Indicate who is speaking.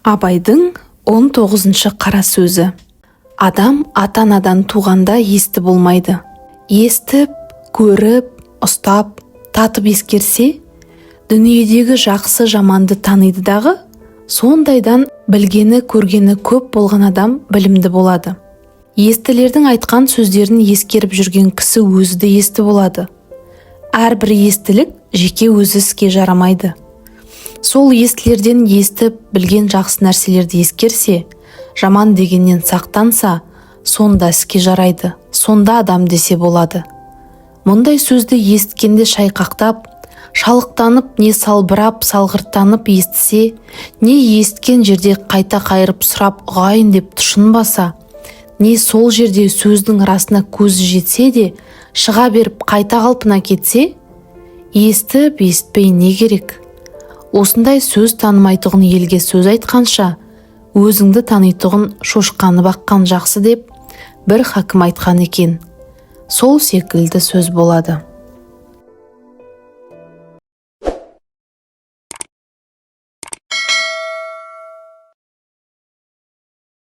Speaker 1: Абайдың 19 қара сөзі. Адам ата-анадан туғанда есті болмайды. Естіп, көріп, ұстап, татып ескерсе, дүниедегі жақсы жаманды таниды дағы, сондайдан білгені, көргені көп болған адам білімді болады. Естілердің айтқан сөздерін ескеріп жүрген кісі өзі де есті болады. Әрбір естілік жеке өзі іске жарамайды. Сол естілерден естіп, білген жақсы нәрселерді ескерсе, жаман дегеннен сақтанса, сонда іске жарайды, сонда адам десе болады. Мұндай сөзді есіткенде шайқақтап, шалықтанып, не салбырап, салғырттанып естісе, не есткен жерде қайта қайырып сұрап ұғайын деп тұшынбаса, не сол жерде сөздің арасына көзі жетсе де, шыға беріп қайта қалпына кетсе, естіп, естпей не керек? Осындай сөз танымайтұғын елге сөз айтқанша, өзіңді танитұғын шошқаны баққан жақсы деп бір хакім айтқан екен. Сол секілді сөз болады.